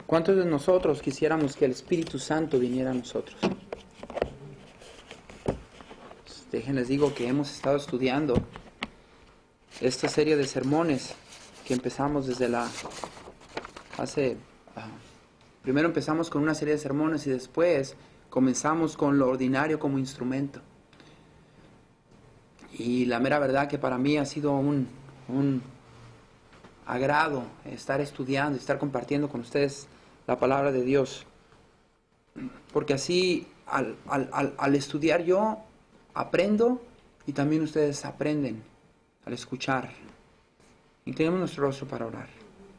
¿Cuántos de nosotros quisiéramos que el Espíritu Santo viniera a nosotros? Déjenles digo que hemos estado estudiando esta serie de sermones que empezamos desde primero empezamos con una serie de sermones y después comenzamos con lo ordinario como instrumento. Y la mera verdad que para mí ha sido un agrado estar estudiando, estar compartiendo con ustedes la palabra de Dios. Porque así al estudiar yo aprendo y también ustedes aprenden al escuchar. Inclinemos nuestro rostro para orar.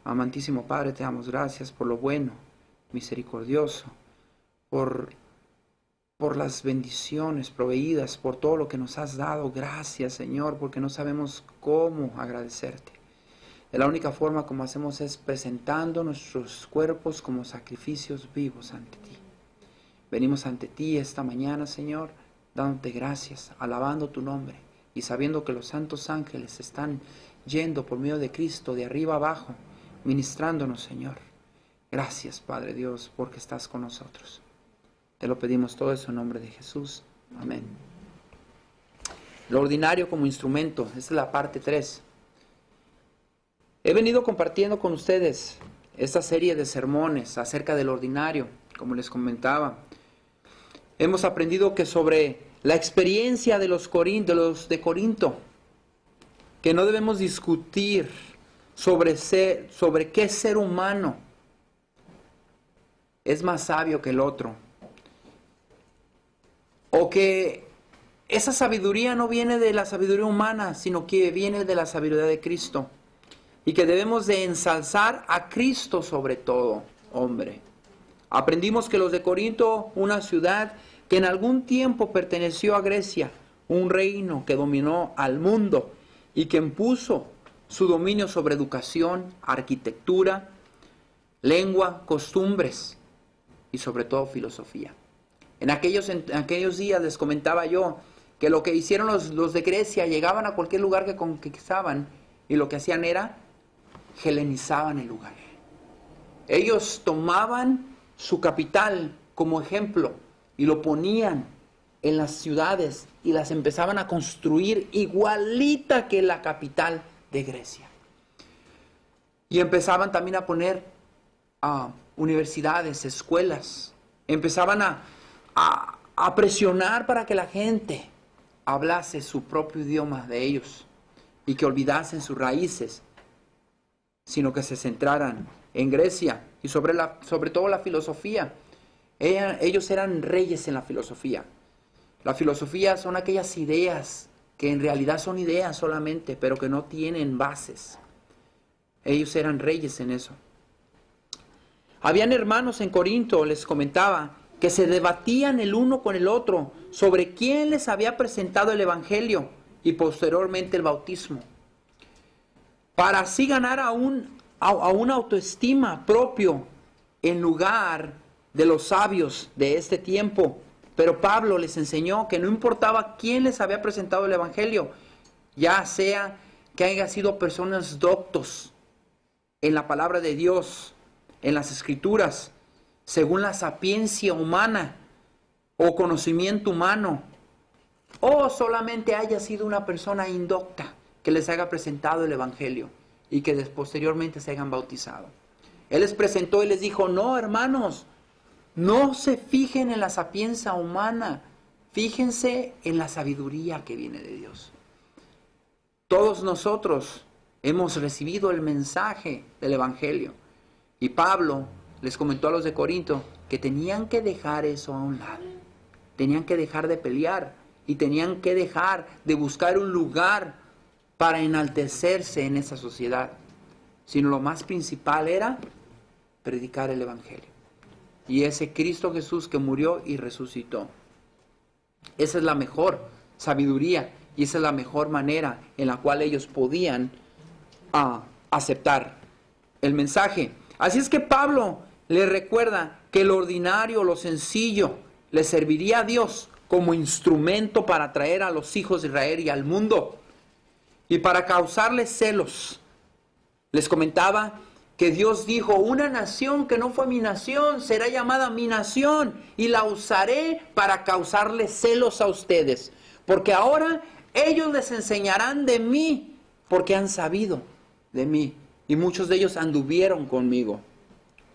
Amantísimo Padre, te damos gracias por lo bueno, misericordioso, por las bendiciones proveídas, por todo lo que nos has dado. Gracias, Señor, porque no sabemos cómo agradecerte. De la única forma como hacemos es presentando nuestros cuerpos como sacrificios vivos ante ti. Venimos ante ti esta mañana, Señor, dándote gracias, alabando tu nombre y sabiendo que los santos ángeles están yendo por medio de Cristo de arriba abajo, ministrándonos, Señor. Gracias, Padre Dios, porque estás con nosotros. Te lo pedimos todo eso en nombre de Jesús. Amén. Lo ordinario como instrumento. Esta es la parte 3. He venido compartiendo con ustedes esta serie de sermones acerca del ordinario, como les comentaba. Hemos aprendido que sobre la experiencia de los de Corinto, que no debemos discutir sobre qué ser humano es más sabio que el otro. O que esa sabiduría no viene de la sabiduría humana, sino que viene de la sabiduría de Cristo. Y que debemos de ensalzar a Cristo sobre todo, hombre. Aprendimos que los de Corinto, una ciudad que en algún tiempo perteneció a Grecia, un reino que dominó al mundo y que impuso su dominio sobre educación, arquitectura, lengua, costumbres y sobre todo filosofía. En aquellos días les comentaba yo que lo que hicieron los de Grecia, llegaban a cualquier lugar que conquistaban y lo que hacían era helenizaban el lugar. Ellos tomaban su capital como ejemplo y lo ponían en las ciudades y las empezaban a construir igualita que la capital de Grecia. Y empezaban también a poner universidades, escuelas. Empezaban a presionar para que la gente hablase su propio idioma de ellos y que olvidasen sus raíces, sino que se centraran en Grecia y sobre todo la filosofía. Ellos eran reyes en la filosofía. La filosofía son aquellas ideas que en realidad son ideas solamente, pero que no tienen bases. Ellos eran reyes en eso. Habían hermanos en Corinto, les comentaba, que se debatían el uno con el otro sobre quién les había presentado el Evangelio y posteriormente el bautismo, para así ganar a una autoestima propio en lugar de los sabios de este tiempo. Pero Pablo les enseñó que no importaba quién les había presentado el Evangelio, ya sea que hayan sido personas doctos en la palabra de Dios, en las Escrituras, según la sapiencia humana o conocimiento humano, o solamente haya sido una persona indocta que les haya presentado el Evangelio y que posteriormente se hayan bautizado. Él les presentó y les dijo: no, hermanos, no se fijen en la sapiencia humana, fíjense en la sabiduría que viene de Dios. Todos nosotros hemos recibido el mensaje del Evangelio y Pablo les comentó a los de Corinto que tenían que dejar eso a un lado. Tenían que dejar de pelear y tenían que dejar de buscar un lugar para enaltecerse en esa sociedad. Sino lo más principal era predicar el Evangelio. Y ese Cristo Jesús que murió y resucitó. Esa es la mejor sabiduría y esa es la mejor manera en la cual ellos podían aceptar el mensaje. Así es que Pablo les recuerda que lo ordinario, lo sencillo, le serviría a Dios como instrumento para atraer a los hijos de Israel y al mundo y para causarles celos. Les comentaba que Dios dijo, una nación que no fue mi nación será llamada mi nación y la usaré para causarles celos a ustedes. Porque ahora ellos les enseñarán de mí, porque han sabido de mí. Y muchos de ellos anduvieron conmigo.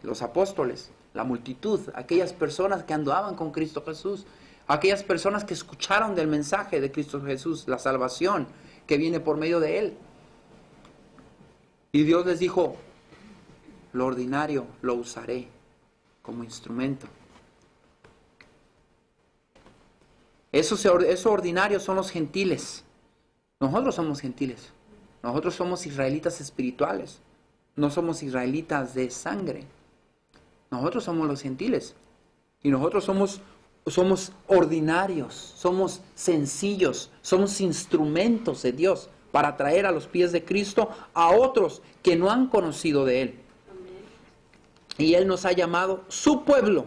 Los apóstoles, la multitud, aquellas personas que andaban con Cristo Jesús, aquellas personas que escucharon del mensaje de Cristo Jesús, la salvación que viene por medio de Él. Y Dios les dijo, lo ordinario lo usaré como instrumento. Esos ordinarios son los gentiles. Nosotros somos gentiles. Nosotros somos israelitas espirituales. No somos israelitas de sangre. Nosotros somos los gentiles. Y nosotros somos ordinarios, somos sencillos, somos instrumentos de Dios para traer a los pies de Cristo a otros que no han conocido de Él. Y Él nos ha llamado su pueblo.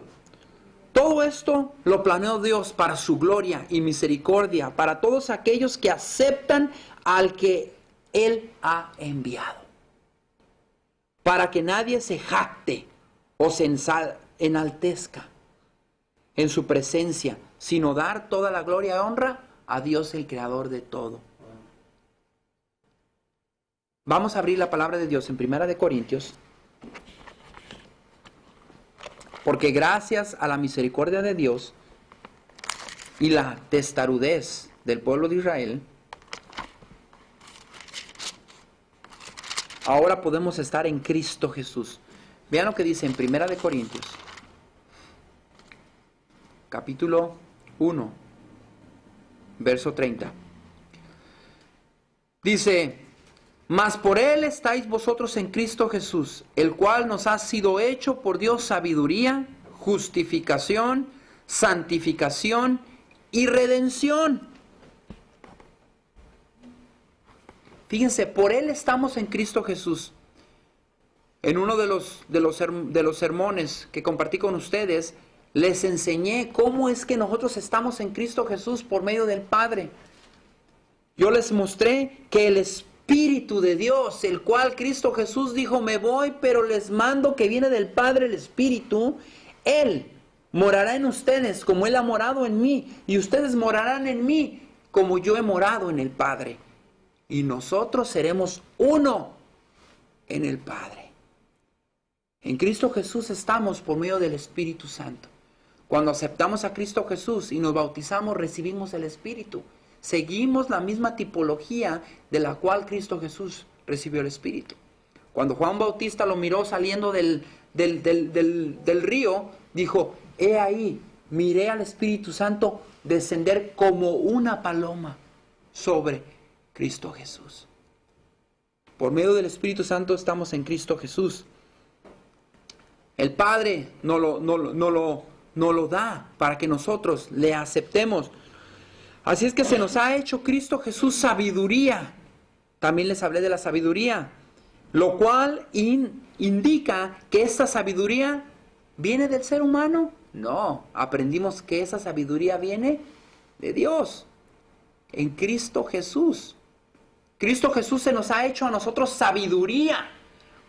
Todo esto lo planeó Dios para su gloria y misericordia, para todos aquellos que aceptan al que Él ha enviado. Para que nadie se jacte o se enaltezca en su presencia, sino dar toda la gloria y honra a Dios, el creador de todo. Vamos a abrir la palabra de Dios en 1 Corintios. Porque gracias a la misericordia de Dios y la testarudez del pueblo de Israel, ahora podemos estar en Cristo Jesús. Vean lo que dice en 1 Corintios, capítulo 1, verso 30. Dice, mas por Él estáis vosotros en Cristo Jesús, el cual nos ha sido hecho por Dios sabiduría, justificación, santificación y redención. Fíjense, por Él estamos en Cristo Jesús. En uno de los sermones que compartí con ustedes, les enseñé cómo es que nosotros estamos en Cristo Jesús por medio del Padre. Yo les mostré que el Espíritu de Dios, el cual Cristo Jesús dijo, me voy, pero les mando, que viene del Padre el Espíritu, Él morará en ustedes como Él ha morado en mí, y ustedes morarán en mí como yo he morado en el Padre. Y nosotros seremos uno en el Padre. En Cristo Jesús estamos por medio del Espíritu Santo. Cuando aceptamos a Cristo Jesús y nos bautizamos, recibimos el Espíritu. Seguimos la misma tipología de la cual Cristo Jesús recibió el Espíritu. Cuando Juan Bautista lo miró saliendo del río, dijo, he ahí, miré al Espíritu Santo descender como una paloma sobre Cristo Jesús. Por medio del Espíritu Santo estamos en Cristo Jesús. El Padre no lo da para que nosotros le aceptemos. Así es que se nos ha hecho Cristo Jesús sabiduría. También les hablé de la sabiduría, lo cual indica que esta sabiduría viene del ser humano. No, aprendimos que esa sabiduría viene de Dios, en Cristo Jesús. Cristo Jesús se nos ha hecho a nosotros sabiduría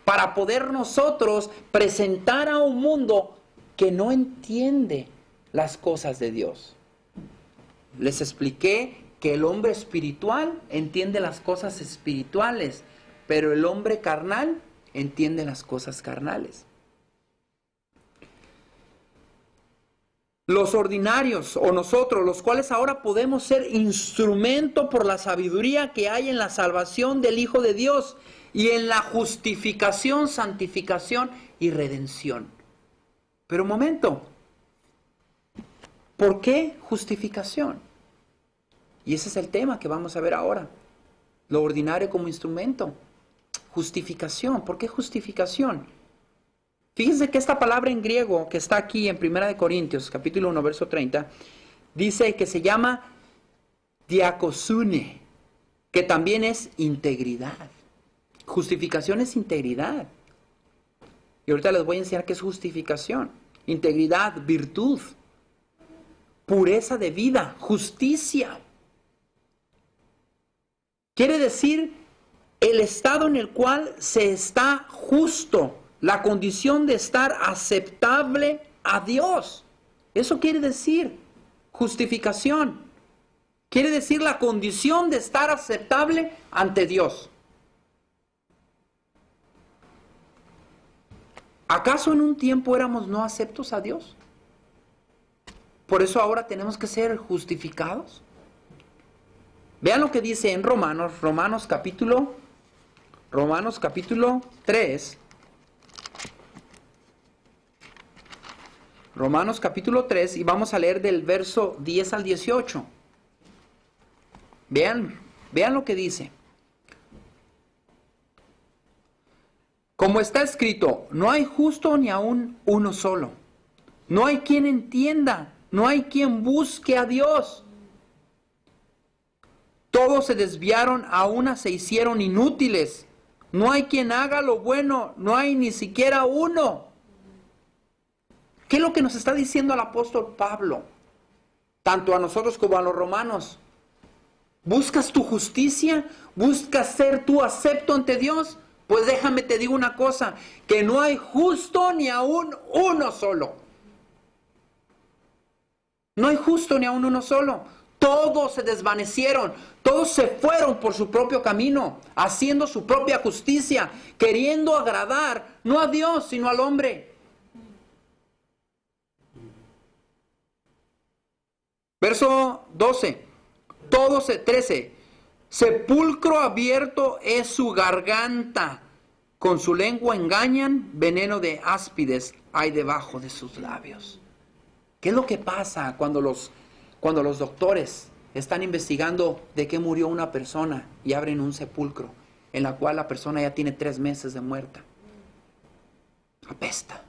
para poder nosotros presentar a un mundo que no entiende las cosas de Dios. Les expliqué que el hombre espiritual entiende las cosas espirituales, pero el hombre carnal entiende las cosas carnales. Los ordinarios, o nosotros, los cuales ahora podemos ser instrumento por la sabiduría que hay en la salvación del Hijo de Dios y en la justificación, santificación y redención. Pero un momento, ¿por qué justificación? Y ese es el tema que vamos a ver ahora. Lo ordinario como instrumento. Justificación. ¿Por qué justificación? Fíjense que esta palabra en griego que está aquí en 1 Corintios, capítulo 1, verso 30, dice que se llama diakosune, que también es integridad. Justificación es integridad. Y ahorita les voy a enseñar qué es justificación. Integridad, virtud, pureza de vida, justicia. Quiere decir el estado en el cual se está justo, la condición de estar aceptable a Dios. Eso quiere decir justificación. Quiere decir la condición de estar aceptable ante Dios. ¿Acaso en un tiempo éramos no aceptos a Dios? ¿Por eso ahora tenemos que ser justificados? Vean lo que dice en Romanos capítulo 3. Romanos capítulo 3, y vamos a leer del verso 10 al 18. Vean lo que dice. Como está escrito, no hay justo ni aun uno solo. No hay quien entienda, no hay quien busque a Dios. Todos se desviaron, a una se hicieron inútiles. No hay quien haga lo bueno, no hay ni siquiera uno. ¿Qué es lo que nos está diciendo el apóstol Pablo? Tanto a nosotros como a los romanos. ¿Buscas tu justicia? ¿Buscas ser tú acepto ante Dios? Pues déjame te digo una cosa, que no hay justo ni aún uno solo. No hay justo ni aún uno solo. Todos se desvanecieron, todos se fueron por su propio camino, haciendo su propia justicia, queriendo agradar, no a Dios, sino al hombre. Verso 13. Sepulcro abierto es su garganta, con su lengua engañan, veneno de áspides hay debajo de sus labios. ¿Qué es lo que pasa cuando los doctores están investigando de qué murió una persona y abren un sepulcro en la cual la persona ya tiene 3 meses de muerta? Apesta.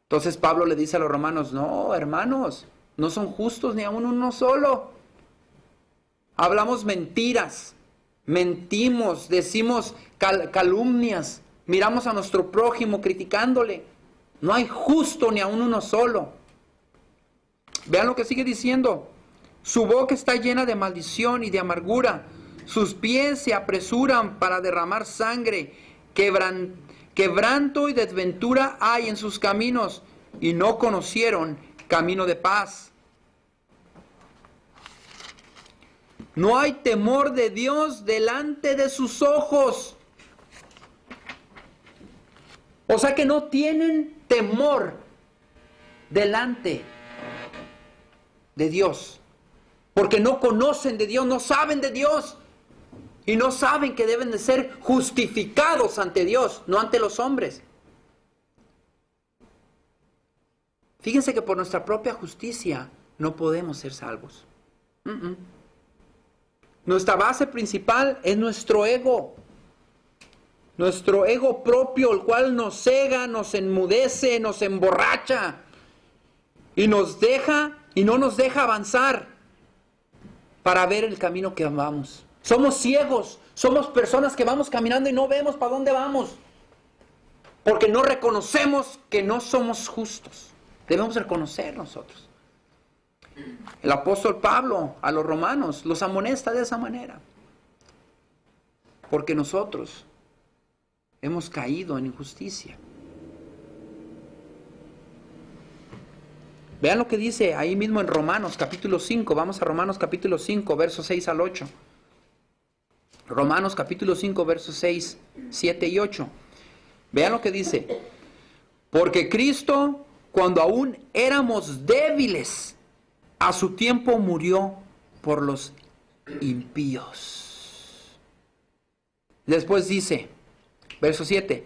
Entonces Pablo le dice a los romanos, no, hermanos, no son justos ni aun uno solo. Hablamos mentiras, mentimos, decimos calumnias, miramos a nuestro prójimo criticándole. No hay justo ni aun uno solo. Vean lo que sigue diciendo. Su boca está llena de maldición y de amargura. Sus pies se apresuran para derramar sangre. Quebranto y desventura hay en sus caminos, y no conocieron camino de paz. No hay temor de Dios delante de sus ojos. O sea que no tienen temor delante de Dios. Porque no conocen de Dios, no saben de Dios. Y no saben que deben de ser justificados ante Dios, no ante los hombres. Fíjense que por nuestra propia justicia no podemos ser salvos. Nuestra base principal es nuestro ego. Nuestro ego propio, el cual nos cega, nos enmudece, nos emborracha. Y nos deja, y no nos deja avanzar para ver el camino que vamos. Somos ciegos, somos personas que vamos caminando y no vemos para dónde vamos. Porque no reconocemos que no somos justos. Debemos reconocer nosotros. El apóstol Pablo a los romanos los amonesta de esa manera. Porque nosotros hemos caído en injusticia. Vean lo que dice ahí mismo en Romanos capítulo 5. Vamos a Romanos capítulo 5, versos 6 al 8. Romanos capítulo 5, versos 6, 7 y 8. Vean lo que dice. Porque Cristo, cuando aún éramos débiles, a su tiempo murió por los impíos. Después dice, verso 7.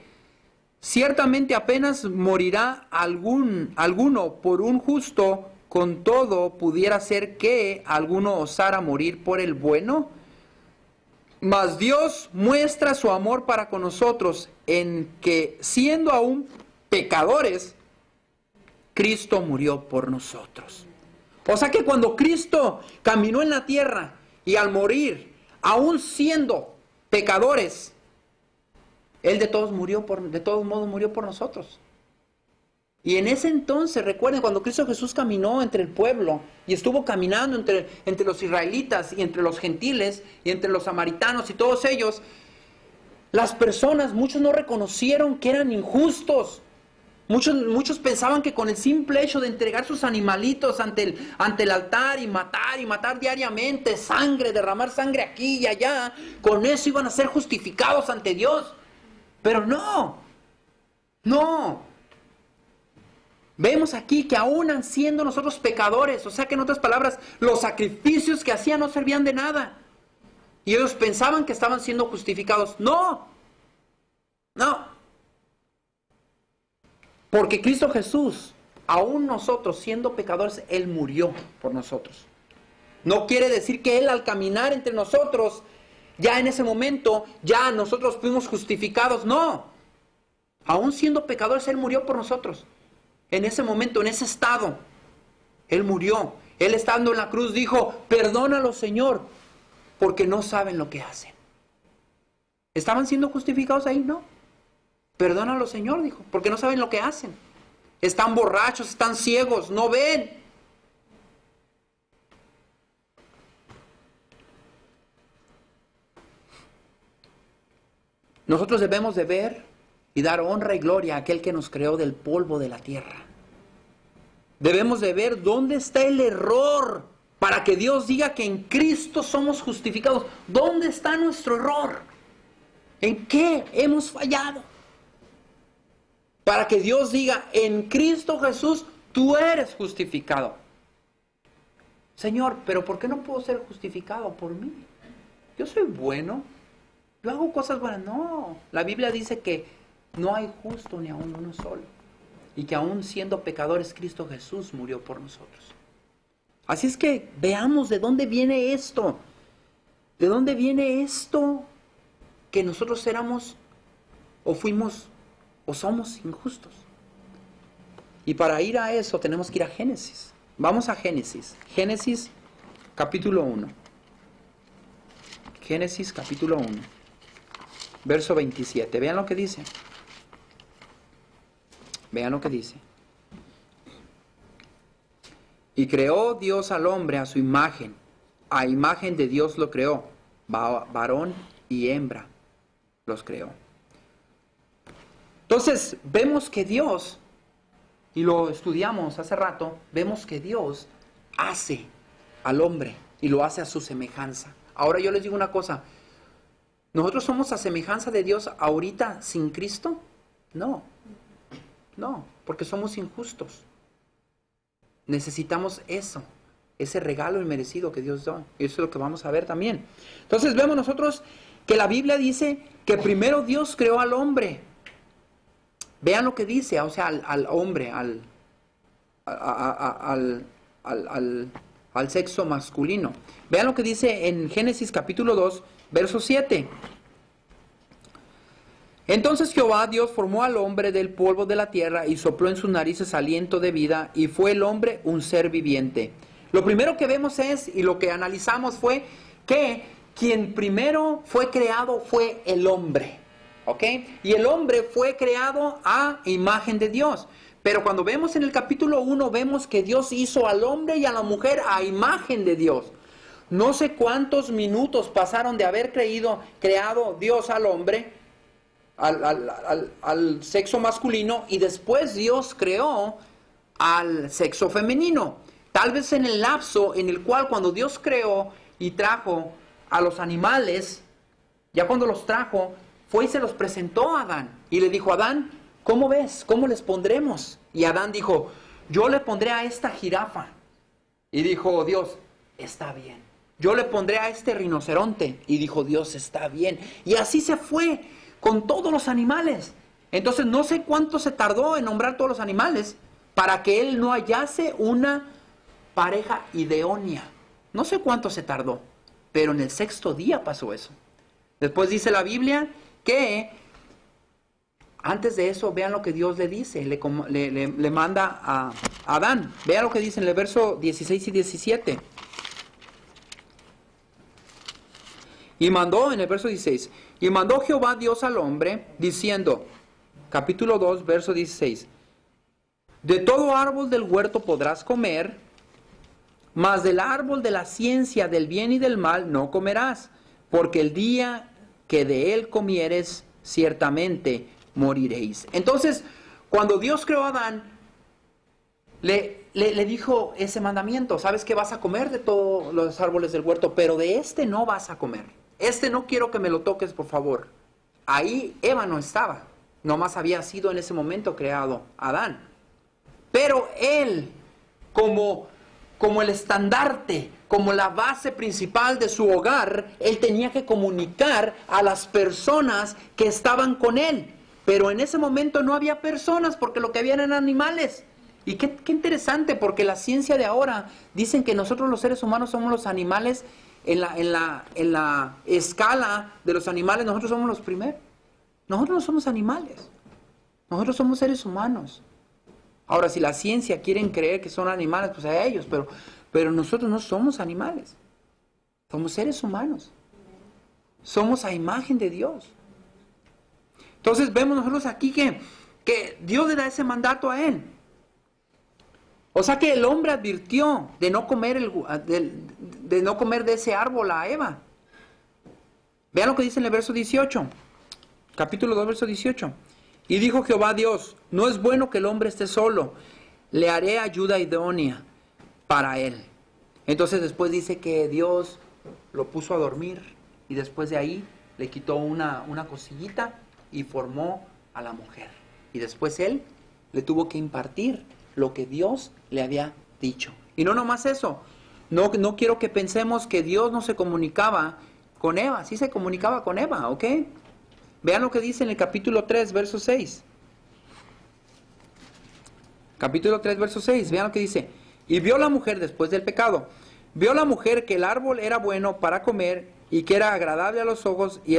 Ciertamente apenas morirá alguno por un justo, con todo pudiera ser que alguno osara morir por el bueno. Mas Dios muestra su amor para con nosotros en que, siendo aún pecadores, Cristo murió por nosotros. O sea que cuando Cristo caminó en la tierra y al morir, aún siendo pecadores, Él de todos modos murió por nosotros. Y en ese entonces, recuerden, cuando Cristo Jesús caminó entre el pueblo y estuvo caminando entre los israelitas y entre los gentiles y entre los samaritanos y todos ellos, Las personas, muchos no reconocieron que eran injustos. Muchos pensaban que con el simple hecho de entregar sus animalitos ante el altar y matar diariamente, sangre, derramar sangre aquí y allá, con eso iban a ser justificados ante Dios. Pero no. Vemos aquí que aún siendo nosotros pecadores, o sea que en otras palabras, los sacrificios que hacían no servían de nada. Y ellos pensaban que estaban siendo justificados. No. Porque Cristo Jesús, aún nosotros siendo pecadores, Él murió por nosotros. No quiere decir que Él al caminar entre nosotros, ya en ese momento, ya nosotros fuimos justificados. No. Aún siendo pecadores, Él murió por nosotros. En ese momento, en ese estado, Él murió. Él estando en la cruz dijo, perdónalo, Señor, porque no saben lo que hacen. ¿Estaban siendo justificados ahí? No. Perdónalo, Señor, dijo, porque no saben lo que hacen. Están borrachos, están ciegos, no ven. Nosotros debemos de ver y dar honra y gloria a aquel que nos creó del polvo de la tierra. Debemos de ver dónde está el error para que Dios diga que en Cristo somos justificados. ¿Dónde está nuestro error? ¿En qué hemos fallado? Para que Dios diga, en Cristo Jesús, tú eres justificado. Señor, pero ¿por qué no puedo ser justificado por mí? Yo soy bueno, yo hago cosas buenas. No, la Biblia dice que no hay justo ni aún uno solo. Y que aún siendo pecadores, Cristo Jesús murió por nosotros. Así es que veamos de dónde viene esto. ¿De dónde viene esto que nosotros éramos o fuimos o somos injustos? Y para ir a eso tenemos que ir a Génesis. Vamos a Génesis. Génesis capítulo 1. Génesis capítulo 1. Verso 27. Vean lo que dice. Vean lo que dice. Y creó Dios al hombre a su imagen. A imagen de Dios lo creó. Varón y hembra los creó. Entonces, vemos que Dios, y lo estudiamos hace rato, vemos que Dios hace al hombre y lo hace a su semejanza. Ahora yo les digo una cosa, ¿nosotros somos a semejanza de Dios ahorita sin Cristo? No, porque somos injustos. Necesitamos eso, ese regalo inmerecido que Dios da. Eso es lo que vamos a ver también. Entonces vemos nosotros que la Biblia dice que primero Dios creó al hombre. Vean lo que dice, o sea, al hombre, al sexo masculino. Vean lo que dice en Génesis capítulo 2, verso 7. Entonces Jehová Dios formó al hombre del polvo de la tierra y sopló en sus narices aliento de vida, y fue el hombre un ser viviente. Lo primero que vemos es, y lo que analizamos fue, que quien primero fue creado fue el hombre. ¿Ok? Y el hombre fue creado a imagen de Dios. Pero cuando vemos en el capítulo 1, vemos que Dios hizo al hombre y a la mujer a imagen de Dios. No sé cuántos minutos pasaron de haber creado Dios al hombre, al sexo masculino, y después Dios creó al sexo femenino. Tal vez en el lapso en el cual cuando Dios creó y trajo a los animales, ya cuando los trajo, fue y se los presentó a Adán. Y le dijo, Adán, ¿cómo ves? ¿Cómo les pondremos? Y Adán dijo, yo le pondré a esta jirafa. Y dijo Dios, está bien. Yo le pondré a este rinoceronte. Y dijo Dios, está bien. Y así se fue con todos los animales. Entonces no sé cuánto se tardó en nombrar todos los animales para que él no hallase una pareja idónea. No sé cuánto se tardó, pero en el 6º día pasó eso. Después dice la Biblia que antes de eso, vean lo que Dios le dice, le manda a Adán. Vean lo que dice en el verso 16 y 17. Y mandó, en el verso 16, y mandó Jehová Dios al hombre, diciendo, capítulo 2, verso 16, de todo árbol del huerto podrás comer, mas del árbol de la ciencia del bien y del mal no comerás, porque el día que de él comieres, ciertamente moriréis. Entonces, cuando Dios creó a Adán, le dijo ese mandamiento: sabes que vas a comer de todos los árboles del huerto, pero de este no vas a comer. Este no quiero que me lo toques, por favor. Ahí Eva no estaba, nomás había sido en ese momento creado Adán. Pero él, como el estandarte, como la base principal de su hogar, él tenía que comunicar a las personas que estaban con él. Pero en ese momento no había personas, porque lo que había eran animales. Y qué interesante, porque la ciencia de ahora dicen que nosotros los seres humanos somos los animales en la escala de los animales. Nosotros somos los primeros. Nosotros no somos animales, nosotros somos seres humanos. Ahora, si la ciencia quieren creer que son animales, pues a ellos, pero nosotros no somos animales, somos seres humanos, somos a imagen de Dios. Entonces vemos nosotros aquí que Dios le da ese mandato a él. O sea que el hombre advirtió de no comer de ese árbol a Eva. Vean lo que dice en el verso 18, capítulo 2, verso 18. Y dijo Jehová Dios: no es bueno que el hombre esté solo, le haré ayuda idónea para él. Entonces después dice que Dios lo puso a dormir, y después de ahí le quitó una cosillita y formó a la mujer. Y después él le tuvo que impartir lo que Dios le había dicho. Y no nomás eso, no quiero que pensemos que Dios no se comunicaba con Eva. Sí se comunicaba con Eva, ¿ok? Vean lo que dice en el capítulo 3, verso 6. Capítulo 3, verso 6. Vean lo que dice. Y vio la mujer después del pecado. Vio la mujer que el árbol era bueno para comer y que era agradable a los ojos y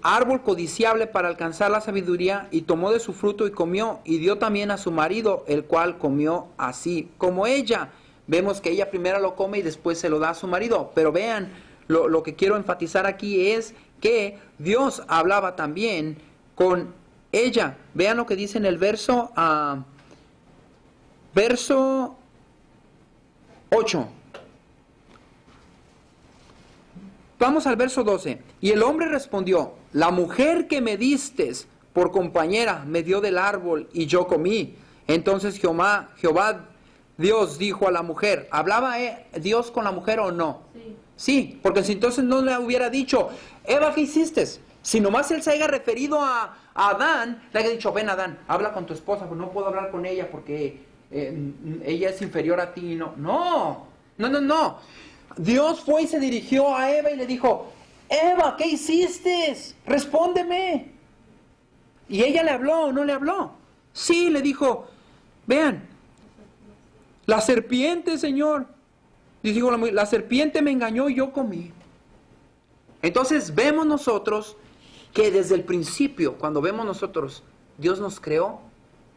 árbol codiciable para alcanzar la sabiduría, y tomó de su fruto y comió, y dio también a su marido, el cual comió así como ella. Vemos que ella primero lo come y después se lo da a su marido. Pero vean, lo que quiero enfatizar aquí es que Dios hablaba también con ella. Vean lo que dice en el verso 8. Vamos al verso 12. Y el hombre respondió: la mujer que me distes por compañera me dio del árbol y yo comí. Entonces Jehová Dios dijo a la mujer. ¿Hablaba Dios con la mujer o no? Sí. Sí, porque si entonces no le hubiera dicho: Eva, ¿qué hiciste? Si nomás él se haya referido a Adán, le haya dicho: ven Adán, habla con tu esposa, pues no puedo hablar con ella porque ella es inferior a ti. No. Dios fue y se dirigió a Eva y le dijo: Eva, ¿qué hiciste? Respóndeme. ¿Y ella le habló o no le habló? Sí, le dijo: vean, la serpiente, Señor. Y dijo la serpiente me engañó y yo comí. Entonces vemos nosotros que desde el principio, cuando vemos nosotros, Dios nos creó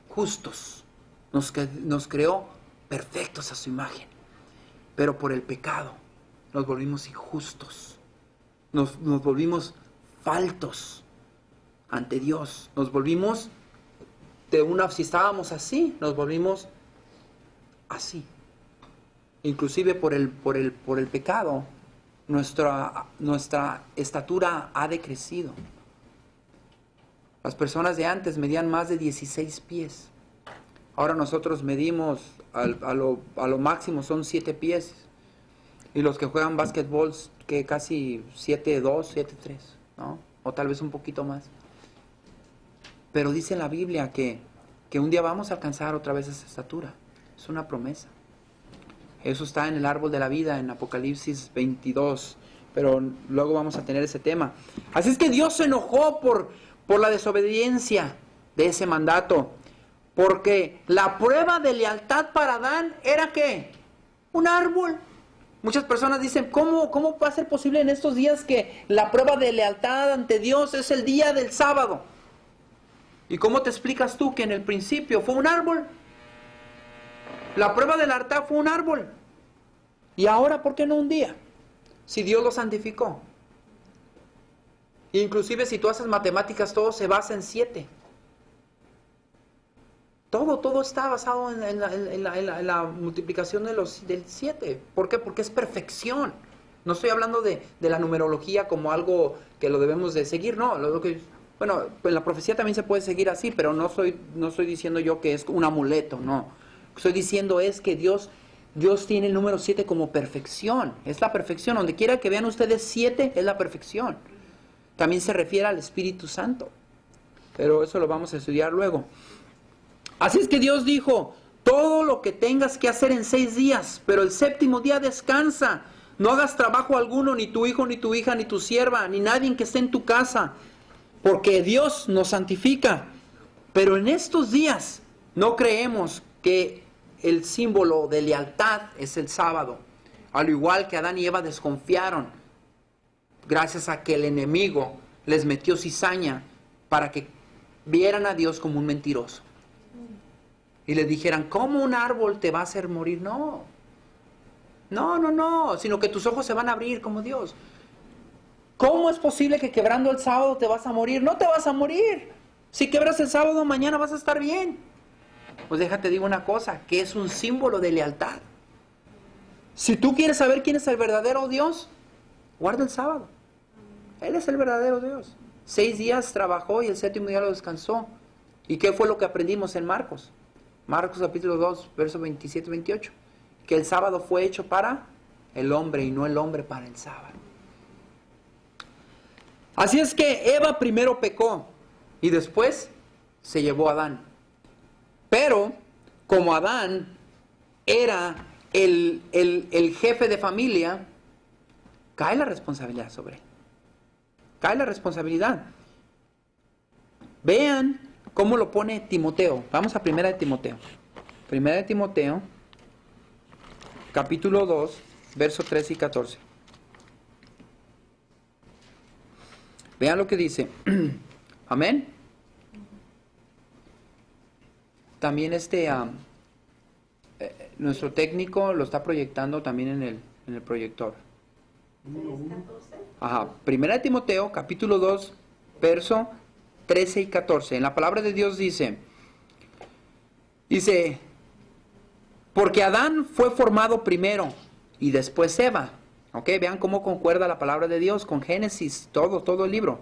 justos, nos creó perfectos a su imagen. Pero por el pecado nos volvimos injustos, nos volvimos faltos ante Dios, nos volvimos si estábamos así, nos volvimos así. Inclusive por el pecado, nuestra estatura ha decrecido. Las personas de antes medían más de 16 pies. Ahora nosotros medimos, a lo máximo son 7 pies. Y los que juegan básquetbol, que casi 7'2", 7'3", ¿no? O tal vez un poquito más. Pero dice en la Biblia que un día vamos a alcanzar otra vez esa estatura. Es una promesa. Eso está en el árbol de la vida, en Apocalipsis 22. Pero luego vamos a tener ese tema. Así es que Dios se enojó por la desobediencia de ese mandato. Porque la prueba de lealtad para Adán era ¿qué? Un árbol. Muchas personas dicen: ¿cómo va a ser posible en estos días que la prueba de lealtad ante Dios es el día del sábado? ¿Y cómo te explicas tú que en el principio fue un árbol? La prueba de lealtad fue un árbol. ¿Y ahora por qué no un día? Si Dios lo santificó. Inclusive si tú haces matemáticas, todo se basa en 7. Todo está basado en la multiplicación del 7. ¿Por qué? Porque es perfección. No estoy hablando de la numerología como algo que lo debemos de seguir, no. Bueno, en la profecía también se puede seguir así, pero no estoy diciendo yo que es un amuleto, no. Lo que estoy diciendo es que Dios tiene el número 7 como perfección, es la perfección. Donde quiera que vean ustedes 7 es la perfección. También se refiere al Espíritu Santo, pero eso lo vamos a estudiar luego. Así es que Dios dijo, todo lo que tengas que hacer en 6 días, pero el séptimo día descansa. No hagas trabajo alguno, ni tu hijo, ni tu hija, ni tu sierva, ni nadie que esté en tu casa, porque Dios nos santifica. Pero en estos días no creemos que el símbolo de lealtad es el sábado. Al igual que Adán y Eva desconfiaron, gracias a que el enemigo les metió cizaña para que vieran a Dios como un mentiroso. Y le dijeran, ¿cómo un árbol te va a hacer morir? No, sino que tus ojos se van a abrir como Dios. ¿Cómo es posible que quebrando el sábado te vas a morir? No te vas a morir. Si quebras el sábado, mañana vas a estar bien. Pues déjate digo una cosa, que es un símbolo de lealtad. Si tú quieres saber quién es el verdadero Dios, guarda el sábado. Él es el verdadero Dios. 6 días trabajó y el séptimo día lo descansó. ¿Y qué fue lo que aprendimos en Marcos? Marcos capítulo 2, versos 27 y 28. Que el sábado fue hecho para el hombre y no el hombre para el sábado. Así es que Eva primero pecó y después se llevó a Adán. Pero como Adán era el jefe de familia, cae la responsabilidad sobre él. Cae la responsabilidad. Vean cómo lo pone Timoteo. Vamos a Primera de Timoteo. Primera de Timoteo, capítulo 2, versos 13 y 14. Vean lo que dice. Amén. También nuestro técnico lo está proyectando también en el proyector. Ajá. Primera de Timoteo, capítulo 2, verso 13 y 14. En la palabra de Dios dice, porque Adán fue formado primero y después Eva. ¿Ok? Vean cómo concuerda la palabra de Dios con Génesis, todo el libro.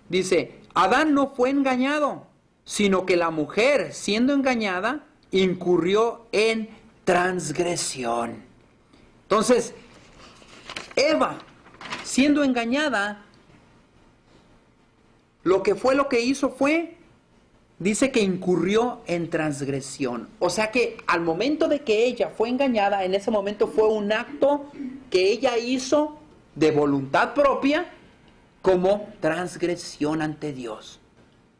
Dice, Adán no fue engañado, sino que la mujer, siendo engañada, incurrió en transgresión. Entonces, Eva, siendo engañada, lo que hizo fue, dice que incurrió en transgresión. O sea que al momento de que ella fue engañada, en ese momento fue un acto que ella hizo de voluntad propia como transgresión ante Dios.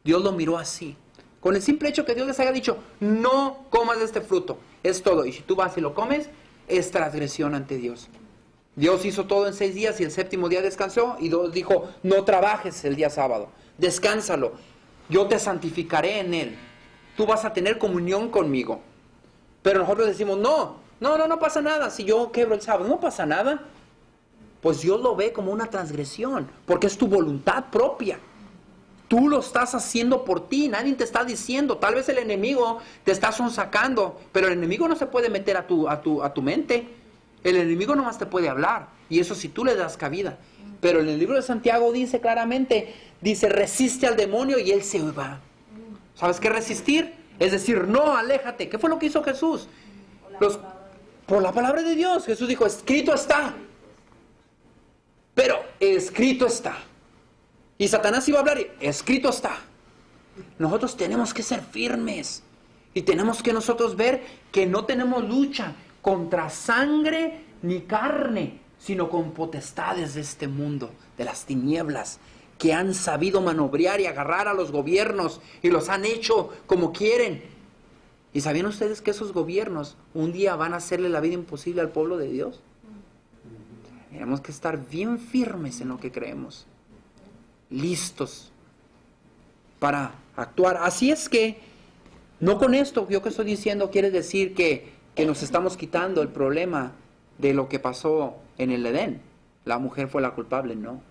Dios lo miró así. Con el simple hecho que Dios les haya dicho, no comas de este fruto, es todo. Y si tú vas y lo comes, es transgresión ante Dios. Dios hizo todo en 6 días y el séptimo día descansó y Dios dijo, no trabajes el día sábado, descánsalo, yo te santificaré en él, tú vas a tener comunión conmigo. Pero nosotros decimos, no pasa nada, si yo quebro el sábado, no pasa nada. Pues Dios lo ve como una transgresión, porque es tu voluntad propia. Tú lo estás haciendo por ti, nadie te está diciendo. Tal vez el enemigo te está sonsacando, pero el enemigo no se puede meter a tu mente. El enemigo nomás te puede hablar, y eso si tú le das cabida. Pero en el libro de Santiago dice claramente, dice, resiste al demonio y él se va. ¿Sabes qué resistir? Es decir, no, aléjate. ¿Qué fue lo que hizo Jesús? Por la palabra de Dios. Jesús dijo, escrito está. Pero escrito está. Y Satanás iba a hablar, escrito está. Nosotros tenemos que ser firmes. Y tenemos que nosotros ver que no tenemos lucha contra sangre ni carne, sino con potestades de este mundo, de las tinieblas, que han sabido manobrear y agarrar a los gobiernos y los han hecho como quieren. ¿Y sabían ustedes que esos gobiernos un día van a hacerle la vida imposible al pueblo de Dios? Tenemos que estar bien firmes en lo que creemos, listos para actuar. Así es que, no con esto, yo que estoy diciendo, quiere decir que nos estamos quitando el problema de lo que pasó en el Edén. La mujer fue la culpable, no.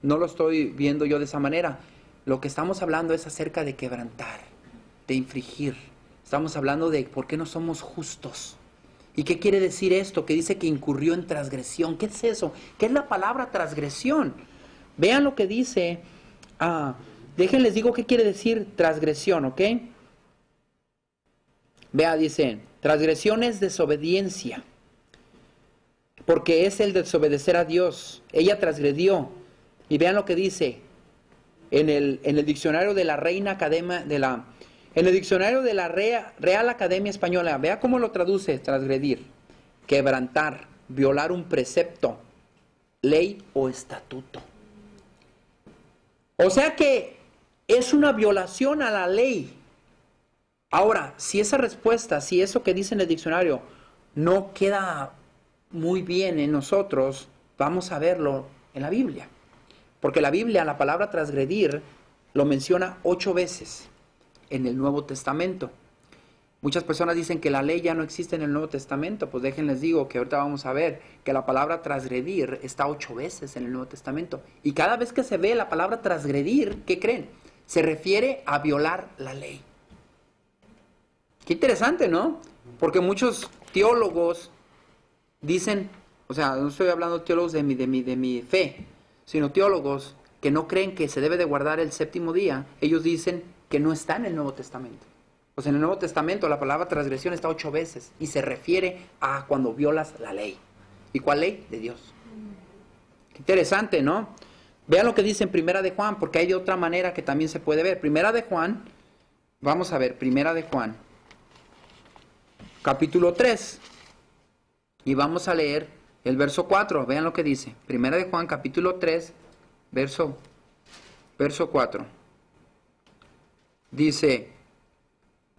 No lo estoy viendo yo de esa manera. Lo que estamos hablando es acerca de quebrantar, de infringir. Estamos hablando de por qué no somos justos. ¿Y qué quiere decir esto? Que dice que incurrió en transgresión. ¿Qué es eso? ¿Qué es la palabra transgresión? Vean lo que dice. Déjenles digo qué quiere decir transgresión, ¿ok? Vea, dice, transgresión es desobediencia. Porque es el desobedecer a Dios. Ella transgredió. Y vean lo que dice en el diccionario de la Reina Academia en el diccionario de la Real Academia Española. Vea cómo lo traduce: transgredir, quebrantar, violar un precepto, ley o estatuto. O sea que es una violación a la ley. Ahora, si esa respuesta, si eso que dice en el diccionario no queda muy bien en nosotros, vamos a verlo en la Biblia. Porque la Biblia, la palabra transgredir, lo menciona 8 veces en el Nuevo Testamento. Muchas personas dicen que la ley ya no existe en el Nuevo Testamento. Pues déjenles digo que ahorita vamos a ver que la palabra transgredir está 8 veces en el Nuevo Testamento. Y cada vez que se ve la palabra transgredir, ¿qué creen? Se refiere a violar la ley. Qué interesante, ¿no? Porque muchos teólogos dicen, o sea, no estoy hablando de teólogos de mi fe, sino teólogos que no creen que se debe de guardar el séptimo día. Ellos dicen que no está en el Nuevo Testamento. Pues en el Nuevo Testamento la palabra transgresión está 8 veces y se refiere a cuando violas la ley. ¿Y cuál ley? De Dios. Qué interesante, ¿no? Vean lo que dice en Primera de Juan, porque hay de otra manera que también se puede ver. Primera de Juan, vamos a ver, Primera de Juan, capítulo 3. Y vamos a leer el verso 4. Vean lo que dice. Primera de Juan, capítulo 3, verso 4. Dice: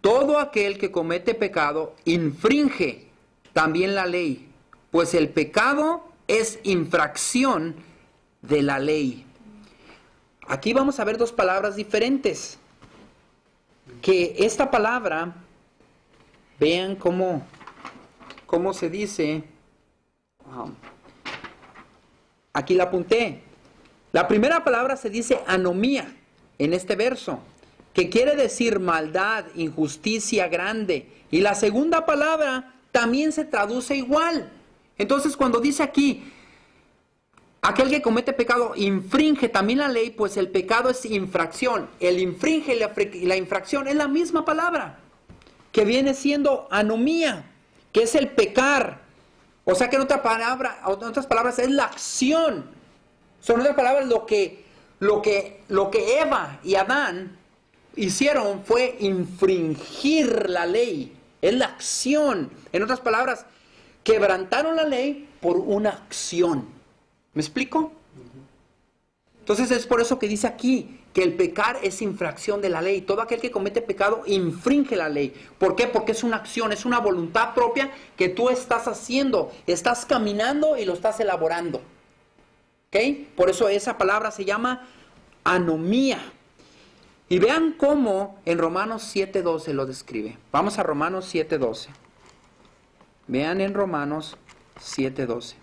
todo aquel que comete pecado infringe también la ley, pues el pecado es infracción de la ley. Aquí vamos a ver 2 palabras diferentes. Que esta palabra, vean cómo se dice. Aquí la apunté. La primera palabra se dice anomía en este verso, que quiere decir maldad, injusticia grande. Y la segunda palabra también se traduce igual. Entonces cuando dice aquí, aquel que comete pecado infringe también la ley, pues el pecado es infracción. El infringe y la infracción es la misma palabra, que viene siendo anomía, que es el pecar. O sea que en otras palabras es la acción. Son en otras palabras lo que Eva y Adán hicieron fue infringir la ley. Es la acción. En otras palabras, quebrantaron la ley por una acción. ¿Me explico? Entonces es por eso que dice aquí que el pecar es infracción de la ley. Todo aquel que comete pecado infringe la ley. ¿Por qué? Porque es una acción, es una voluntad propia que tú estás haciendo. Estás caminando y lo estás elaborando. ¿Ok? Por eso esa palabra se llama anomía. Y vean cómo en Romanos 7:12 lo describe. Vamos a Romanos 7:12. Vean en Romanos 7:12.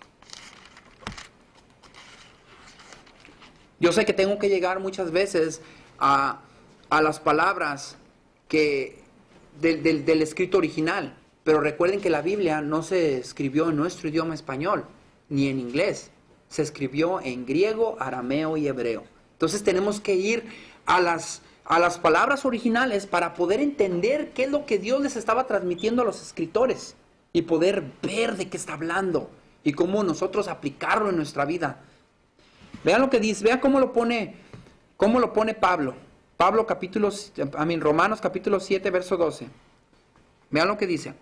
Yo sé que tengo que llegar muchas veces a las palabras del escrito original, pero recuerden que la Biblia no se escribió en nuestro idioma español, ni en inglés. Se escribió en griego, arameo y hebreo. Entonces tenemos que ir a las palabras originales para poder entender qué es lo que Dios les estaba transmitiendo a los escritores y poder ver de qué está hablando y cómo nosotros aplicarlo en nuestra vida. Vean lo que dice, vean cómo lo pone Pablo. Romanos capítulo 7, verso 12. Vean lo que dice.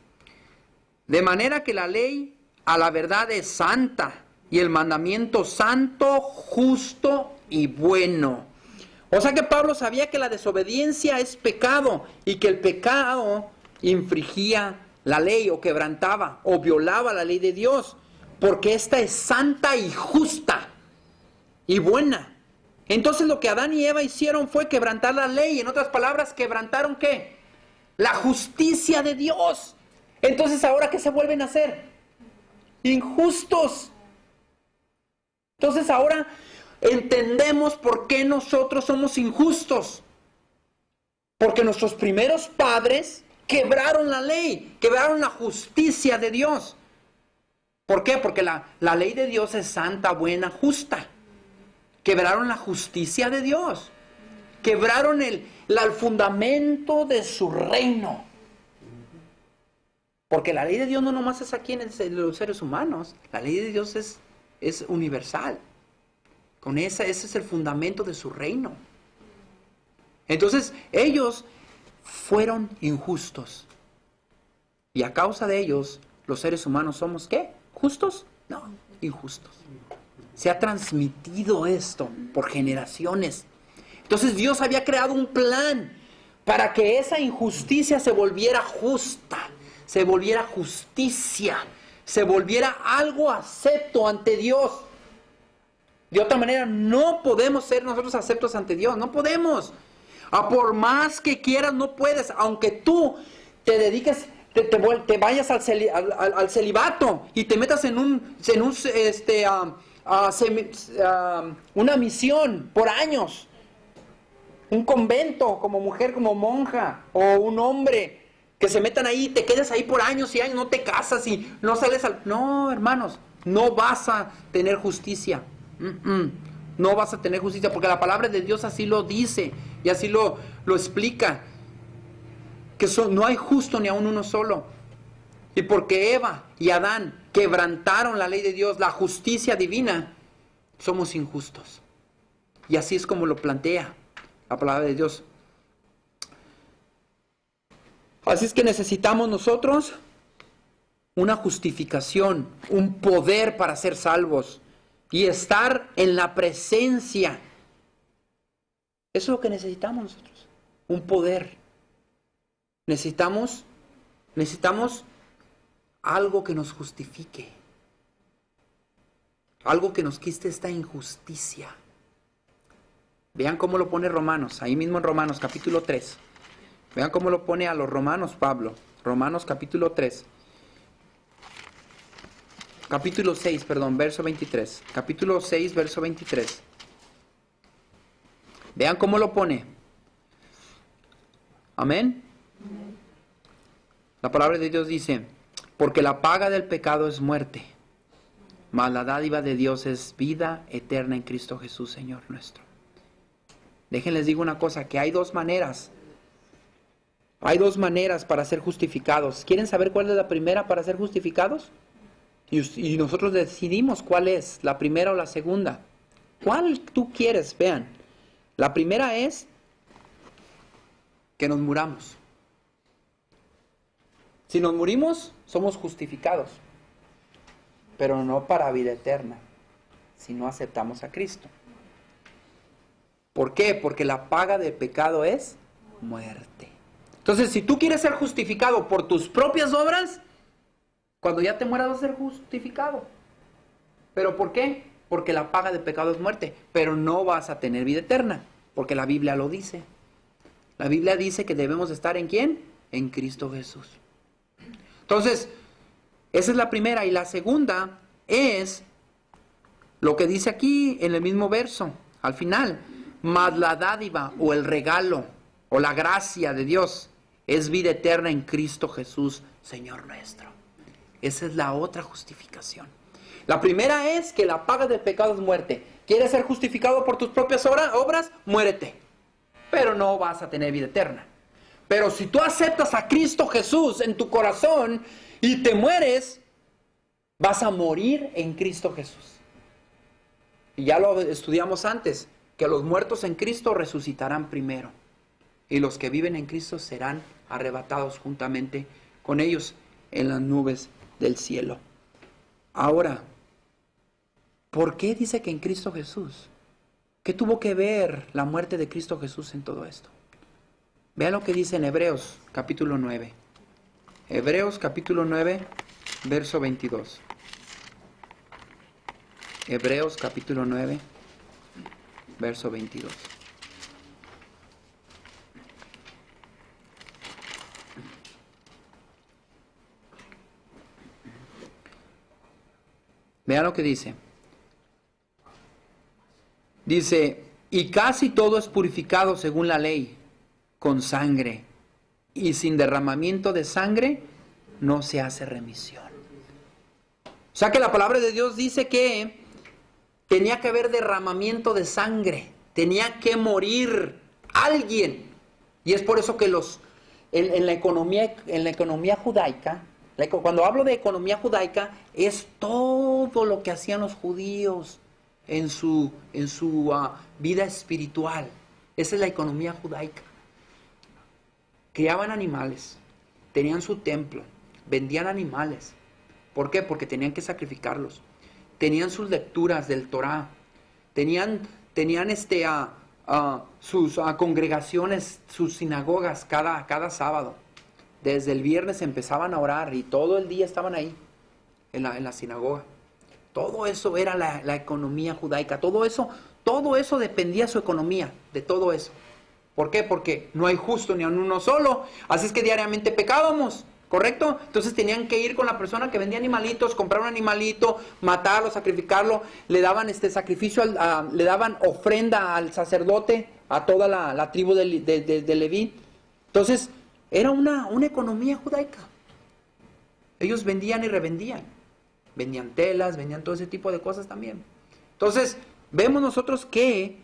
De manera que la ley a la verdad es santa y el mandamiento santo, justo y bueno. O sea que Pablo sabía que la desobediencia es pecado y que el pecado infringía la ley o quebrantaba o violaba la ley de Dios, porque esta es santa y justa y buena. Entonces lo que Adán y Eva hicieron fue quebrantar la ley. En otras palabras, ¿quebrantaron qué? La justicia de Dios. Entonces ahora ¿qué se vuelven a hacer? Injustos. Entonces ahora entendemos por qué nosotros somos injustos. Porque nuestros primeros padres quebraron la ley, quebraron la justicia de Dios. ¿Por qué? Porque la ley de Dios es santa, buena, justa. Quebraron la justicia de Dios. Quebraron el fundamento de su reino. Porque la ley de Dios no nomás es aquí en los seres humanos. La ley de Dios es universal. Con ese es el fundamento de su reino. Entonces, ellos fueron injustos. Y a causa de ellos, los seres humanos somos, ¿qué? ¿Justos? No, injustos. Se ha transmitido esto por generaciones. Entonces Dios había creado un plan para que esa injusticia se volviera justa, se volviera justicia, se volviera algo acepto ante Dios. De otra manera, no podemos ser nosotros aceptos ante Dios, no podemos. A por más que quieras, no puedes, aunque tú te dediques, te vayas al celibato y te metas una misión por años, un convento como mujer, como monja, o un hombre que se metan ahí, te quedes ahí por años y años, no te casas y no sales No, hermanos, no vas a tener justicia. No vas a tener justicia, porque la palabra de Dios así lo dice y así lo explica, que no hay justo ni aun uno solo. Y porque Eva y Adán quebrantaron la ley de Dios, la justicia divina, somos injustos. Y así es como lo plantea la palabra de Dios. Así es que necesitamos nosotros una justificación, un poder para ser salvos y estar en la presencia. Eso es lo que necesitamos nosotros, un poder. Necesitamos algo que nos justifique, algo que nos quite esta injusticia. Vean cómo lo pone Romanos, ahí mismo en Romanos capítulo 3. Vean cómo lo pone a los romanos Pablo. Romanos capítulo 3. Capítulo 6, perdón, verso 23. Capítulo 6, verso 23. Vean cómo lo pone. Amén. La palabra de Dios dice: porque la paga del pecado es muerte, mas la dádiva de Dios es vida eterna en Cristo Jesús, Señor nuestro. Déjenles digo una cosa, que hay dos maneras. Hay dos maneras para ser justificados. ¿Quieren saber cuál es la primera para ser justificados? Y nosotros decidimos cuál es, la primera o la segunda. ¿Cuál tú quieres? Vean. La primera es que nos muramos. Si nos morimos, somos justificados. Pero no para vida eterna, si no aceptamos a Cristo. ¿Por qué? Porque la paga del pecado es muerte. Entonces, si tú quieres ser justificado por tus propias obras, cuando ya te mueras vas a ser justificado. ¿Pero por qué? Porque la paga del pecado es muerte, pero no vas a tener vida eterna, porque la Biblia lo dice. La Biblia dice que debemos estar ¿en quién? En Cristo Jesús. Entonces, esa es la primera. Y la segunda es lo que dice aquí en el mismo verso, al final. Mas la dádiva o el regalo o la gracia de Dios es vida eterna en Cristo Jesús, Señor nuestro. Esa es la otra justificación. La primera es que la paga del pecado es muerte. ¿Quieres ser justificado por tus propias obras? Muérete. Pero no vas a tener vida eterna. Pero si tú aceptas a Cristo Jesús en tu corazón y te mueres, vas a morir en Cristo Jesús. Y ya lo estudiamos antes, que los muertos en Cristo resucitarán primero. Y los que viven en Cristo serán arrebatados juntamente con ellos en las nubes del cielo. Ahora, ¿por qué dice que en Cristo Jesús? ¿Qué tuvo que ver la muerte de Cristo Jesús en todo esto? Vean lo que dice en Hebreos capítulo 9. Hebreos capítulo 9, verso 22. Hebreos capítulo 9, verso 22. Vean lo que dice. Dice, y casi todo es purificado según la ley, con sangre, y sin derramamiento de sangre no se hace remisión. O sea que la palabra de Dios dice que tenía que haber derramamiento de sangre, tenía que morir alguien. Y es por eso que en la economía judaica, cuando hablo de economía judaica, es todo lo que hacían los judíos en su vida espiritual. Esa es la economía judaica. Criaban animales, tenían su templo, vendían animales. ¿Por qué? Porque tenían que sacrificarlos. Tenían sus lecturas del Torah, tenían sus congregaciones, sus sinagogas cada sábado. Desde el viernes empezaban a orar y todo el día estaban ahí en la sinagoga. Todo eso era la economía judaica. Todo eso dependía de su economía, de todo eso. ¿Por qué? Porque no hay justo ni a uno solo. Así es que diariamente pecábamos, ¿correcto? Entonces tenían que ir con la persona que vendía animalitos, comprar un animalito, matarlo, sacrificarlo. Le daban sacrificio, le daban ofrenda al sacerdote, a toda la tribu de Leví. Entonces era una economía judaica. Ellos vendían y revendían. Vendían telas, vendían todo ese tipo de cosas también. Entonces vemos nosotros que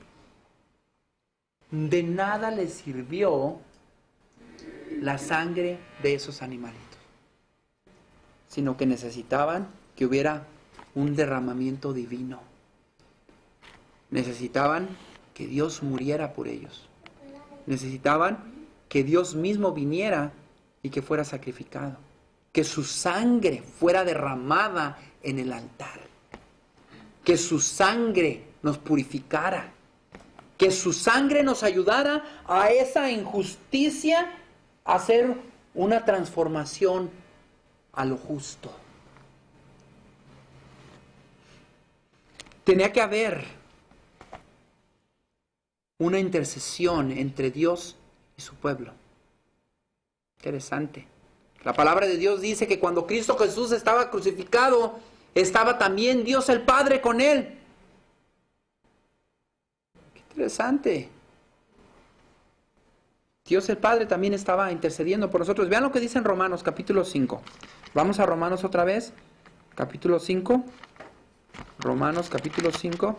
de nada les sirvió la sangre de esos animalitos, sino que necesitaban que hubiera un derramamiento divino. Necesitaban que Dios muriera por ellos. Necesitaban que Dios mismo viniera y que fuera sacrificado. Que su sangre fuera derramada en el altar. Que su sangre nos purificara. Que su sangre nos ayudara a esa injusticia a hacer una transformación a lo justo. Tenía que haber una intercesión entre Dios y su pueblo. Interesante. La palabra de Dios dice que cuando Cristo Jesús estaba crucificado, estaba también Dios el Padre con él. Qué interesante. Dios el Padre también estaba intercediendo por nosotros. Vean lo que dice en Romanos capítulo 5. Vamos a Romanos otra vez, capítulo 5. Romanos capítulo 5.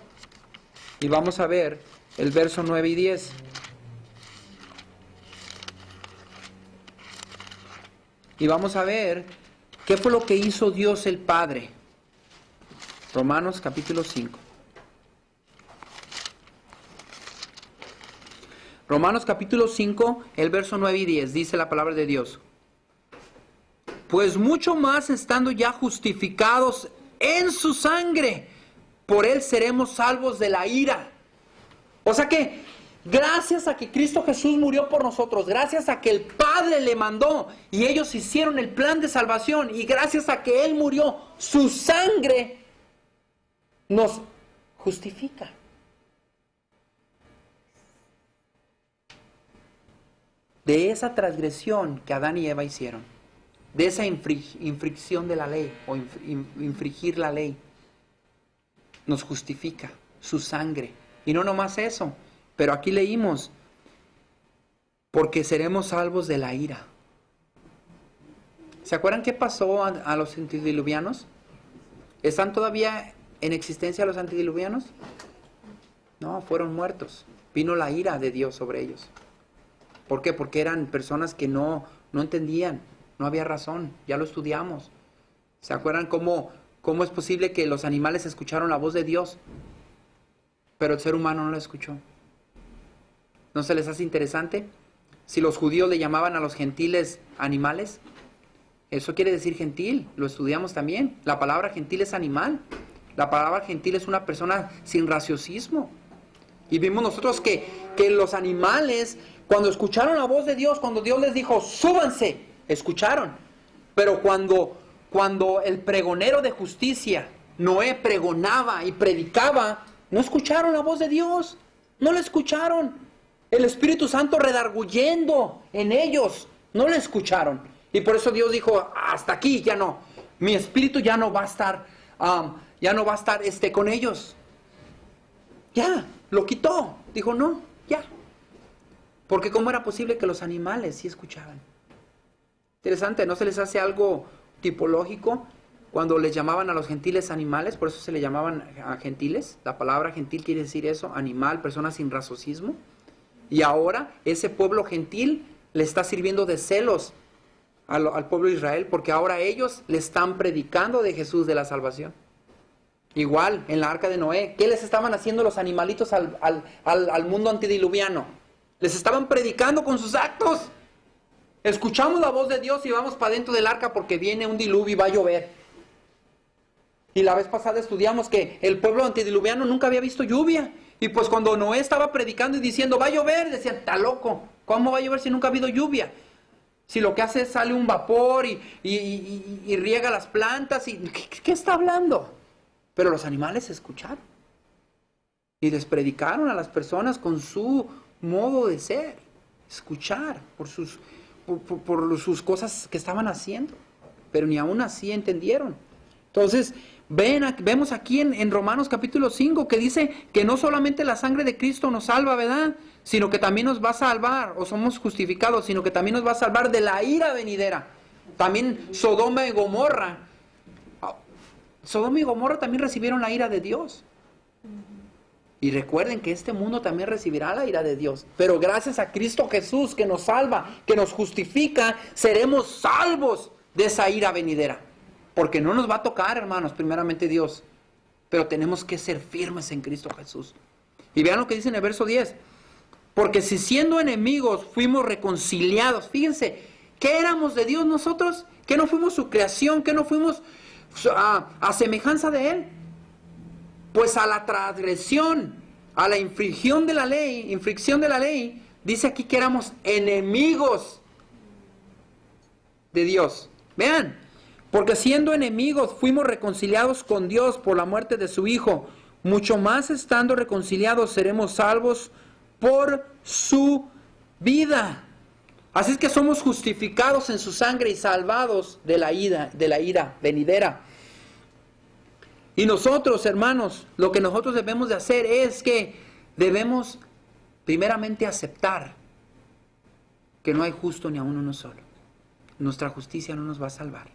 Y vamos a ver el verso 9 y 10. Y vamos a ver qué fue lo que hizo Dios el Padre. Romanos capítulo 5. Romanos capítulo 5, el verso 9 y 10, dice la palabra de Dios. Pues mucho más estando ya justificados en su sangre, por él seremos salvos de la ira. O sea que, gracias a que Cristo Jesús murió por nosotros, gracias a que el Padre le mandó y ellos hicieron el plan de salvación, y gracias a que Él murió, su sangre nos justifica. De esa transgresión que Adán y Eva hicieron, de esa infracción de la ley o infringir la ley, nos justifica su sangre. Y no nomás eso, pero aquí leímos, porque seremos salvos de la ira. ¿Se acuerdan qué pasó a los antediluvianos? ¿Están todavía en existencia los antediluvianos? No, fueron muertos. Vino la ira de Dios sobre ellos. ¿Por qué? Porque eran personas que no entendían, no había razón, ya lo estudiamos. ¿Se acuerdan cómo es posible que los animales escucharon la voz de Dios, pero el ser humano no la escuchó? ¿No se les hace interesante? Si los judíos le llamaban a los gentiles animales, eso quiere decir gentil, lo estudiamos también. La palabra gentil es animal, la palabra gentil es una persona sin raciocismo. Y vimos nosotros que los animales, cuando escucharon la voz de Dios, cuando Dios les dijo, súbanse, escucharon. Pero cuando el pregonero de justicia, Noé, pregonaba y predicaba, no escucharon la voz de Dios, no la escucharon. El Espíritu Santo redarguyendo en ellos, no la escucharon. Y por eso Dios dijo, hasta aquí, ya no. Mi Espíritu ya no va a estar, con ellos. Ya, lo quitó. Dijo, no, ya. Porque ¿cómo era posible que los animales sí escuchaban? Interesante, ¿no se les hace algo tipológico cuando les llamaban a los gentiles animales? Por eso se le llamaban a gentiles. La palabra gentil quiere decir eso, animal, persona sin raciocismo. Y ahora ese pueblo gentil le está sirviendo de celos al pueblo de Israel, porque ahora ellos le están predicando de Jesús, de la salvación. Igual en la arca de Noé, ¿qué les estaban haciendo los animalitos al mundo antediluviano? Les estaban predicando con sus actos. Escuchamos la voz de Dios y vamos para dentro del arca porque viene un diluvio y va a llover. Y la vez pasada estudiamos que el pueblo antediluviano nunca había visto lluvia. Y pues cuando Noé estaba predicando y diciendo, va a llover, decían, está loco, ¿cómo va a llover si nunca ha habido lluvia? Si lo que hace es sale un vapor y riega las plantas, y ¿qué está hablando? Pero los animales escucharon. Y les predicaron a las personas con su modo de ser. Escuchar por sus cosas que estaban haciendo. Pero ni aún así entendieron. Entonces, vemos aquí en Romanos capítulo 5 que dice que no solamente la sangre de Cristo nos salva, ¿verdad? Sino que también nos va a salvar, o somos justificados, sino que también nos va a salvar de la ira venidera. También Sodoma y Gomorra. Sodoma y Gomorra también recibieron la ira de Dios. Y recuerden que este mundo también recibirá la ira de Dios. Pero gracias a Cristo Jesús que nos salva, que nos justifica, seremos salvos de esa ira venidera. Porque no nos va a tocar, hermanos, primeramente Dios. Pero tenemos que ser firmes en Cristo Jesús. Y vean lo que dice en el verso 10. Porque si siendo enemigos fuimos reconciliados. Fíjense, ¿qué éramos de Dios nosotros? ¿Qué no fuimos su creación? ¿Qué no fuimos a semejanza de Él? Pues a la transgresión, a la infracción de la ley, dice aquí que éramos enemigos de Dios. Vean, porque siendo enemigos fuimos reconciliados con Dios por la muerte de su Hijo, mucho más estando reconciliados seremos salvos por su vida. Así es que somos justificados en su sangre y salvados de la ira venidera. Y nosotros, hermanos, lo que nosotros debemos de hacer es que debemos primeramente aceptar que no hay justo ni aun uno solo. Nuestra justicia no nos va a salvar.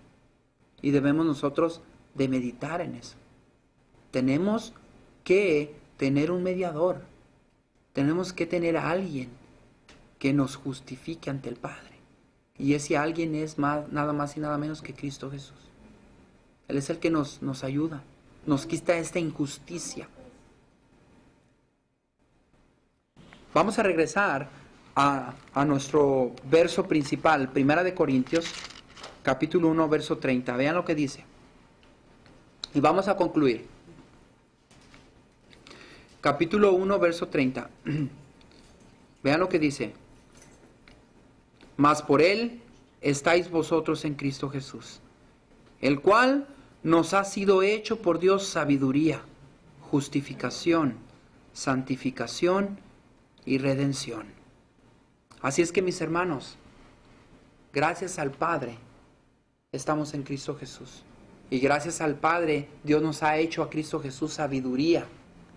Y debemos nosotros de meditar en eso. Tenemos que tener un mediador. Tenemos que tener a alguien que nos justifique ante el Padre. Y ese alguien es nada más y nada menos que Cristo Jesús. Él es el que nos ayuda. Nos quita esta injusticia. Vamos a regresar a nuestro verso principal, 1 Corintios, capítulo 1, verso 30. Vean lo que dice. Y vamos a concluir. Capítulo 1, verso 30. Vean lo que dice. Mas por Él estáis vosotros en Cristo Jesús, el cual nos ha sido hecho por Dios sabiduría, justificación, santificación y redención. Así es que, mis hermanos, gracias al Padre estamos en Cristo Jesús. Y gracias al Padre, Dios nos ha hecho a Cristo Jesús sabiduría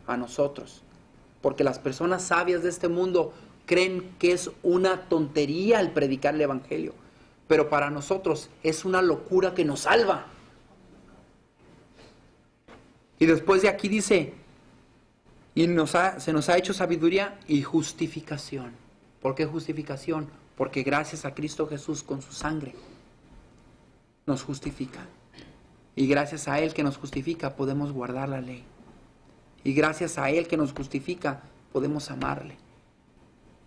a nosotros. Porque las personas sabias de este mundo creen que es una tontería el predicar el Evangelio. Pero para nosotros es una locura que nos salva. Y después de aquí dice, y se nos ha hecho sabiduría y justificación. ¿Por qué justificación? Porque gracias a Cristo Jesús con su sangre nos justifica. Y gracias a Él que nos justifica podemos guardar la ley. Y gracias a Él que nos justifica podemos amarle.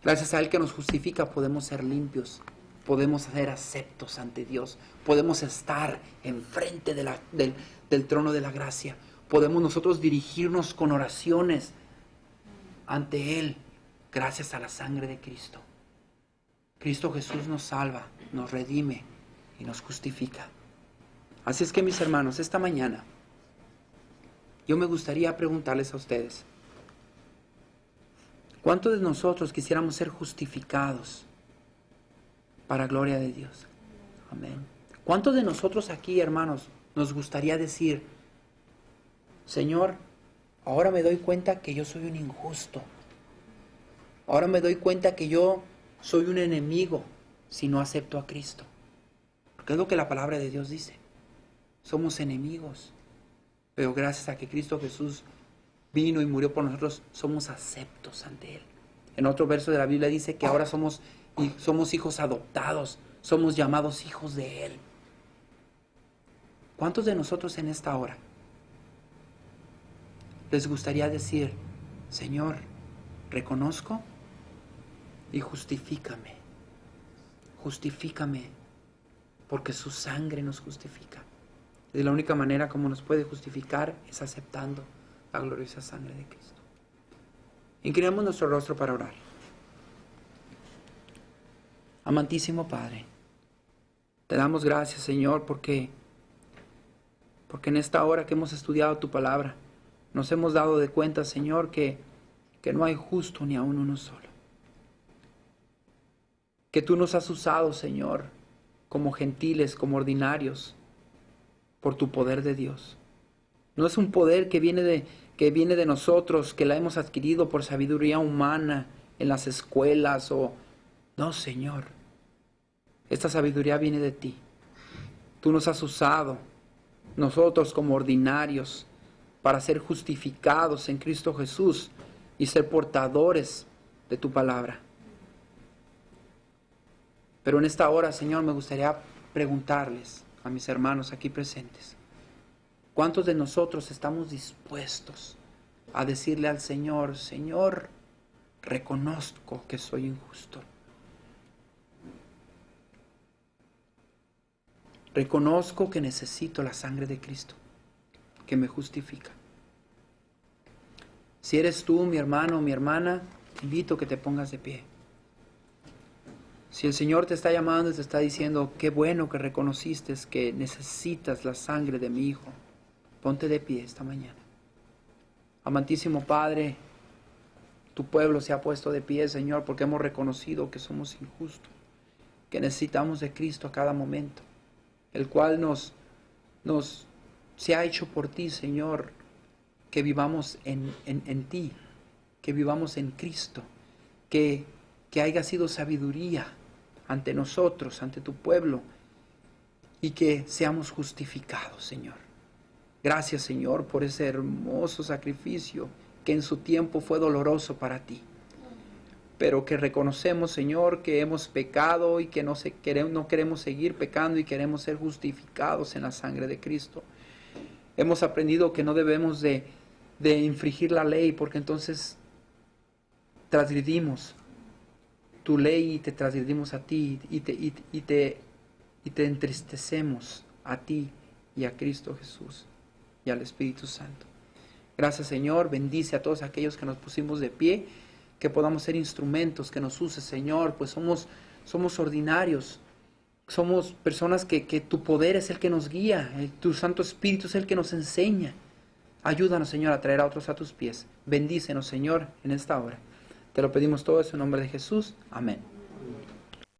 Gracias a Él que nos justifica podemos ser limpios. Podemos ser aceptos ante Dios. Podemos estar enfrente del trono de la gracia. Podemos nosotros dirigirnos con oraciones ante Él, gracias a la sangre de Cristo. Cristo Jesús nos salva, nos redime y nos justifica. Así es que, mis hermanos, esta mañana yo me gustaría preguntarles a ustedes, ¿cuántos de nosotros quisiéramos ser justificados para gloria de Dios? Amén. ¿Cuántos de nosotros aquí, hermanos, nos gustaría decir, Señor, ahora me doy cuenta que yo soy un injusto. Ahora me doy cuenta que yo soy un enemigo si no acepto a Cristo. Porque es lo que la palabra de Dios dice. Somos enemigos. Pero gracias a que Cristo Jesús vino y murió por nosotros, somos aceptos ante Él. En otro verso de la Biblia dice que ahora somos hijos adoptados, somos llamados hijos de Él. ¿Cuántos de nosotros en esta hora les gustaría decir, Señor, reconozco y justifícame, porque su sangre nos justifica? De la única manera como nos puede justificar es aceptando la gloriosa sangre de Cristo. Inclinamos nuestro rostro para orar. Amantísimo Padre, te damos gracias, Señor, porque en esta hora que hemos estudiado tu palabra, nos hemos dado de cuenta, Señor, que no hay justo ni aun uno solo. Que tú nos has usado, Señor, como gentiles, como ordinarios, por tu poder de Dios. No es un poder que viene de nosotros, que la hemos adquirido por sabiduría humana en las escuelas o... No, Señor. Esta sabiduría viene de ti. Tú nos has usado, nosotros como ordinarios, para ser justificados en Cristo Jesús y ser portadores de tu palabra. Pero en esta hora, Señor, me gustaría preguntarles a mis hermanos aquí presentes, ¿cuántos de nosotros estamos dispuestos a decirle al Señor, Señor, reconozco que soy injusto? Reconozco que necesito la sangre de Cristo, que me justifica. Si eres tú, mi hermano o mi hermana, te invito a que te pongas de pie. Si el Señor te está llamando y te está diciendo, qué bueno que reconociste que necesitas la sangre de mi Hijo, ponte de pie esta mañana. Amantísimo Padre, tu pueblo se ha puesto de pie, Señor, porque hemos reconocido que somos injustos, que necesitamos de Cristo a cada momento, el cual se ha hecho por ti, Señor, que vivamos en ti, que vivamos en Cristo, que haya sido sabiduría ante nosotros, ante tu pueblo, y que seamos justificados, Señor. Gracias, Señor, por ese hermoso sacrificio que en su tiempo fue doloroso para ti, pero que reconocemos, Señor, que hemos pecado y que no queremos seguir pecando y queremos ser justificados en la sangre de Cristo. Hemos aprendido que no debemos de infringir la ley, porque entonces transgredimos tu ley y te transgredimos a ti y te entristecemos a ti y a Cristo Jesús y al Espíritu Santo. Gracias, Señor, bendice a todos aquellos que nos pusimos de pie, que podamos ser instrumentos, que nos uses, Señor, pues somos ordinarios, somos personas que tu poder es el que nos guía, tu Santo Espíritu es el que nos enseña. Ayúdanos, Señor, a traer a otros a tus pies. Bendícenos, Señor, en esta hora. Te lo pedimos todo eso en nombre de Jesús. Amén.